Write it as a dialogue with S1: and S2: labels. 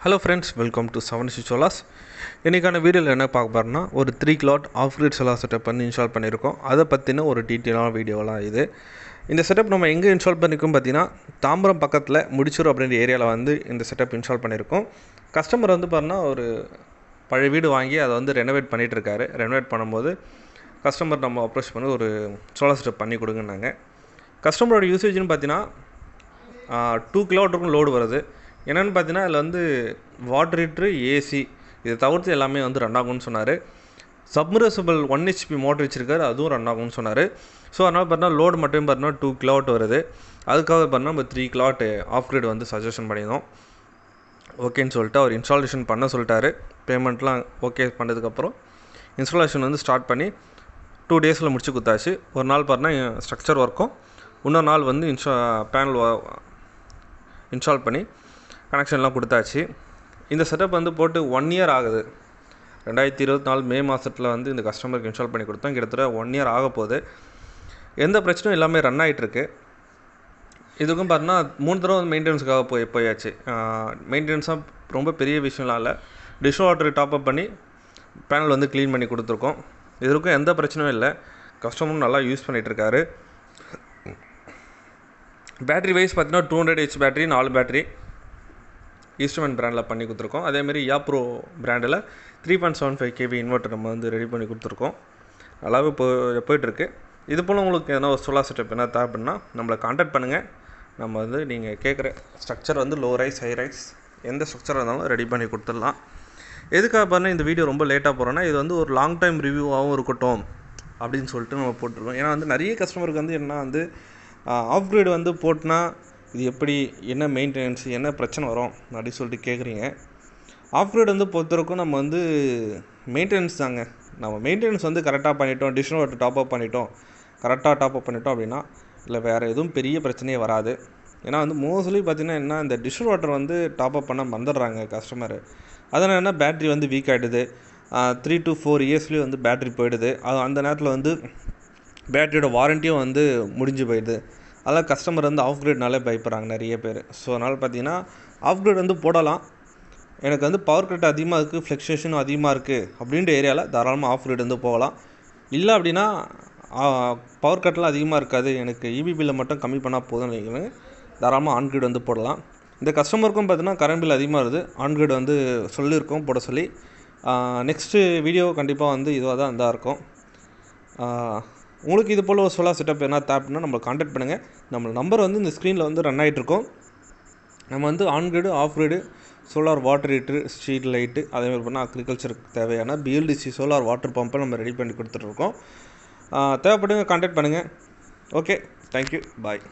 S1: Hello friends, welcome to 7C Solas. இன்றைக்கான வீடியோவில் என்ன பார்க்க போகிறோம்னா ஒரு 3 kilowatt of grid solar setup பண்ணி இன்ஸ்டால் பண்ணியிருக்கோம். அதை பற்றின ஒரு டீட்டெயிலான வீடியோலாம் இது. இந்த செட்டப் நம்ம எங்கே இன்ஸ்டால் பண்ணியிருக்கோம் பார்த்தீங்கன்னா, தாம்பரம் பக்கத்தில் முடிச்சூர் அப்படின்ற ஏரியாவில் வந்து இந்த செட்டப் இன்ஸ்டால் பண்ணியிருக்கோம். கஸ்டமர் வந்து பார்த்தீங்கன்னா ஒரு பழைய வீடு வாங்கி அதை வந்து ரெனோவேட் பண்ணிகிட்ருக்காரு. ரெனோவேட் பண்ணும்போது கஸ்டமர் நம்ம அப்ரோச் பண்ணி ஒரு சோலார் செட்டப் பண்ணி கொடுங்கன்னாங்க. கஸ்டமரோட யூசேஜ்னு பார்த்தீங்கன்னா 2 கிலோவாட் இருக்கும் லோடு வருது. என்னென்னு பார்த்தீங்கன்னா அதில் வந்து வாட்டர் ஹீட்ரு, ஏசி இதை தவிர்த்து எல்லாமே வந்து ரன் ஆகும்னு சொன்னார். சப்மர்சிபிள் 1 HP மோட்டர் வச்சுருக்காரு, அதுவும் ரன் ஆகும்னு சொன்னார். ஸோ அதனால் பார்த்தீங்கன்னா லோடு மட்டும் பார்த்தீங்கன்னா 2 கிலோவாட் வருது. அதுக்காக பார்த்தீங்கன்னா நம்ம 3 கிலோவாட் ஆஃப் கிரிட் வந்து சஜஷன் பண்ணியிருந்தோம். ஓகேன்னு சொல்லிட்டு அவர் இன்ஸ்டாலேஷன் பண்ண சொல்லிட்டாரு. பேமெண்ட்லாம் ஓகே பண்ணதுக்கப்புறம் இன்ஸ்டாலேஷன் வந்து ஸ்டார்ட் பண்ணி 2 டேஸில் முடிச்சு கொடுத்தாச்சு. ஒரு நாள் பார்த்தீங்கன்னா ஸ்ட்ரக்சர் ஒர்க்கும், இன்னொரு நாள் வந்து பேனல் இன்ஸ்டால் பண்ணி கனெக்ஷன்லாம் கொடுத்தாச்சு. இந்த செட்டப் வந்து போட்டு 1 இயர் ஆகுது. 2024 மே மாதத்தில் வந்து இந்த கஸ்டமருக்கு இன்ஸ்டால் பண்ணி கொடுத்தோம். கிட்டத்தட்ட 1 இயர் ஆக போகுது. எந்த பிரச்சனையும் எல்லாமே ரன் ஆகிட்டுருக்கு. இதுக்கும் பார்த்தீங்கன்னா 3 தடவை வந்து மெயின்டெனன்ஸுக்காக போயாச்சு. மெயின்டெனன்ஸாக ரொம்ப பெரிய விஷயம்லாம் இல்லை. டிஷ் வாட்டர் டாப்அப் பண்ணி பேனல் வந்து க்ளீன் பண்ணி கொடுத்துருக்கோம். இதற்கும் எந்த பிரச்சனையும் இல்லை. கஸ்டமரும் நல்லா யூஸ் பண்ணிகிட்ருக்காரு. பேட்ரி வைஸ் பார்த்தீங்கன்னா 200 H பேட்ரி, 4 பேட்ரி ஈஸ்ட்மேன் பிராண்டில் பண்ணி கொடுத்துருக்கோம். அதேமாதிரி யாப்ரோ பிராண்டில் 3.75 kV இன்வெர்ட்டர் நம்ம வந்து ரெடி பண்ணி கொடுத்துருக்கோம். நல்லாவே போயிட்டுருக்கு. இது போல் உங்களுக்கு எதனா ஒரு சோலார் செட்டப் என்ன தேவைப்படுனா நம்மளை கான்டாக்ட் பண்ணுங்கள். நம்ம வந்து நீங்கள் கேட்குற ஸ்ட்ரக்சர் வந்து லோ ரைஸ், ஹை ரைஸ் எந்த ஸ்ட்ரக்சராக இருந்தாலும் ரெடி பண்ணி கொடுத்துடலாம். எதுக்காக பண்ணால் இந்த வீடியோ ரொம்ப லேட்டாக போகிறோன்னா, இது வந்து ஒரு லாங் டைம் ரிவ்யூவாகவும் இருக்கட்டும் அப்படின்னு சொல்லிட்டு நம்ம போட்டிருக்கோம். ஏன்னா வந்து நிறைய கஸ்டமருக்கு வந்து என்ன வந்து ஆஃப் கிரிட் வந்து போட்டுனா இது எப்படி, என்ன மெயின்டெனன்ஸ், என்ன பிரச்சனை வரும் அப்படின்னு சொல்லிட்டு கேட்குறீங்க. ஆஃப் கிரிட் வந்து பொறுத்தவரைக்கும் நம்ம வந்து மெயின்டெனன்ஸ் தாங்க. நம்ம மெயின்டெனன்ஸ் வந்து கரெக்டாக பண்ணிட்டோம், டிஷ் வாட்டர் டாப்அப் பண்ணிட்டோம், கரெக்டாக டாப்அப் பண்ணிட்டோம் அப்படின்னா இல்லை வேறு எதுவும் பெரிய பிரச்சனையே வராது. ஏன்னா வந்து மோஸ்ட்லி பார்த்திங்கன்னா என்ன, இந்த டிஷ் வாட்டர் வந்து டாப்அப் பண்ண மறந்துடுறாங்க கஸ்டமர். அதனால் என்ன பேட்ரி வந்து வீக் ஆகிடுது. 3 to 4 இயர்ஸ்லேயே வந்து பேட்ரி போயிடுது. அந்த நேரத்தில் வந்து பேட்டரியோட வாரண்ட்டியும் வந்து முடிஞ்சு போயிடுது. அதனால் கஸ்டமர் வந்து ஆஃப் கிரிட்னாலே பயப்படுறாங்க நிறைய பேர். ஸோ அதனால் பார்த்தீங்கன்னா ஆஃப் கிரிட் வந்து போடலாம். எனக்கு வந்து பவர் கட் அதிகமாக இருக்குது, ஃப்ளக்சுவேஷனும் அதிகமாக இருக்குது அப்படின்ற ஏரியாவில் தாராளமாக ஆஃப் கிரிட் வந்து போகலாம். இல்லை அப்படின்னா பவர் கட்லாம் அதிகமாக இருக்காது, எனக்கு இபி பில்லை மட்டும் கம்மி பண்ணால் போதும்னு நினைக்கிறேன், தாராளமாக ஆன் கிரிட் வந்து போடலாம். இந்த கஸ்டமருக்கும் பார்த்தீங்கன்னா கரண்ட் பில் அதிகமாக இருக்குது, ஆன் கிரிட் வந்து சொல்லியிருக்கோம் போட சொல்லி. நெக்ஸ்ட்டு வீடியோ கண்டிப்பாக வந்து இதுவாக தான் இருக்கும். உங்களுக்கு இது போல் ஒரு சோலார் செட்டப் என்ன தேவைன்னா நம்மளை கான்டாக்ட் பண்ணுங்கள். நம்ம நம்பர் வந்து இந்த ஸ்க்ரீனில் வந்து ரன் ஆகிட்ருக்கோம். நம்ம வந்து on grid, off grid, solar water heater, street light, அதேமாதிரி பண்ணால் அக்ரிகல்ச்சருக்கு தேவையான பிஎல்டிசி சோலார் வாட்டர் பம்பை நம்ம ரெடி பண்ணி கொடுத்துட்ருக்கோம். தேவைப்படுங்க கான்டாக்ட் பண்ணுங்கள். ஓகே, தேங்க்யூ, பாய்.